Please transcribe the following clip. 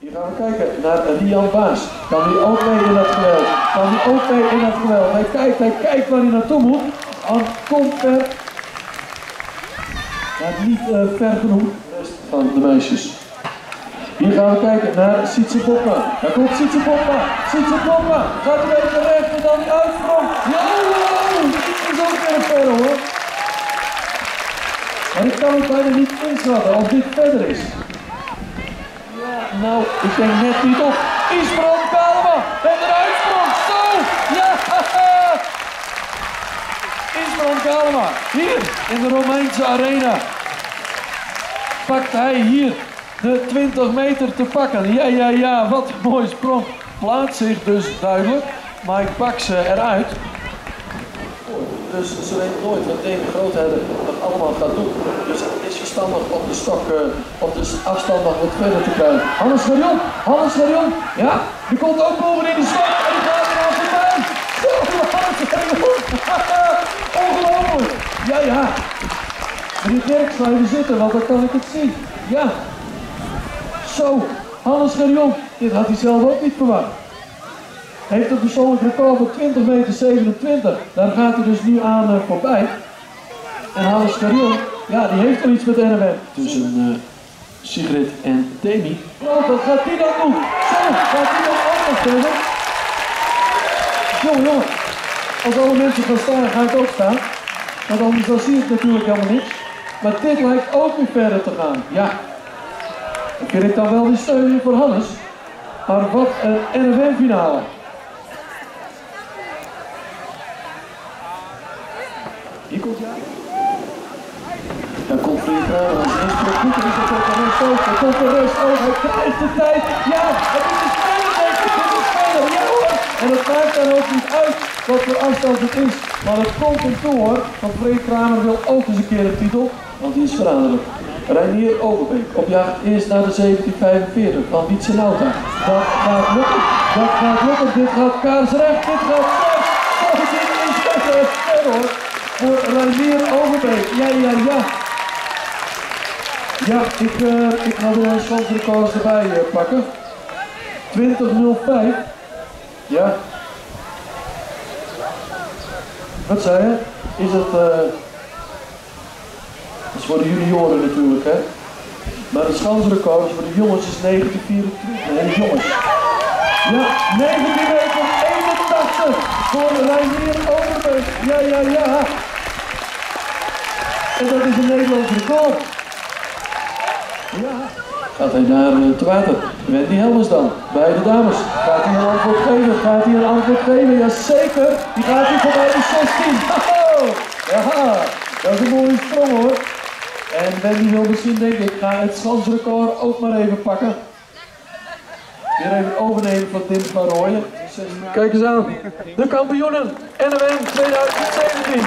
Hier gaan we kijken naar Rian Baas. Kan hij ook mee in dat geweld? Kan hij ook mee in dat geweld? Hij kijkt waar hij naartoe moet. En komt ver. Maar niet ver genoeg. De rest van de meisjes. Hier gaan we kijken naar Sietse Bokma. Daar komt Sietse Bokma. Sietse Bokma. Gaat een beetje recht en dan die uitsprong. Ja, dit is ook weer verder hoor. Maar ik kan het bijna niet inschatten of dit verder is. Ja, nou, ik denk net niet op. Isbrand Kalema. En de uitsprong. Zo. Ja. Isbrand Kalema. Hier in de Romeinse arena. Pakt hij hier de 20 meter te pakken. Ja, wat een mooie sprong. Plaatst zich dus duidelijk, maar ik pak ze eruit. Dus ze weet nooit wat deze grootheden dat allemaal gaat doen. Dus het is verstandig om de stok, op de afstand nog wat verder te krijgen. Hannes Garion, ja, die komt ook boven in de stok en die gaat er aan voorbij. Ongelooflijk. Ja. Meneer Dirks, ga even zitten, want dan kan ik het zien. Ja. Zo, Hannes Garion, dit had hij zelf ook niet verwacht. Heeft een persoonlijk record van 20 meter 27. Daar gaat hij dus nu aan voorbij. En Hannes Garion, ja, die heeft wel iets met NMM. Tussen Sigrid en Demi. Oh, wat gaat hij dan doen? Zo, gaat hij dan ook nog verder? Jongen, als alle mensen gaan staan, ga ik ook staan. Want anders dan zie ik natuurlijk helemaal niks. Maar dit lijkt ook weer verder te gaan. Ja. Ik vind ik dan wel die steun hier voor Hannes. Maar wat een NMM-finale. Hier komt ja. Dan komt Vriend Kramer. Als hij goed is, dan komt de rest ook. Dan komt de rest ook. Hij krijgt de tijd. Ja, het is de speler, denk ik. Het is de speler. Ja hoor. En het maakt dan ook niet uit wat voor afstand het is. Maar het komt hem toe hoor. Want Vriend Kramer wil ook eens een keer de titel. Want die is veranderlijk. Reinier Overbeek op jacht eerst naar de 1745 van Wietse Nauta. Dat gaat lukken. Dit gaat kaarsrecht. Dit gaat slecht. Dit is ver hoor. Voor Reinier Overbeek. Ja. Ja, ik ga de standsrecords erbij pakken. 20.05. Ja. Wat zei je? Is het... Dat is voor de junioren natuurlijk, hè. Maar het standsrecord voor de jongens is 19.24. Nee, de jongens. Ja, 19.81 voor Reinier Overbeek. Ja. En dat is een Nederlands record. Ja. Gaat hij naar te water? Wendy Helmers dan, bij de dames. Gaat hij een antwoord geven? Jazeker. Die gaat hij voorbij de 16. Ja, dat is een mooie sprong hoor. En Wendy wil misschien denken, ik ga het standsrecord ook maar even pakken. Weer even overnemen van Tim van Rooyen. Kijk eens aan, de kampioenen NMM 2017.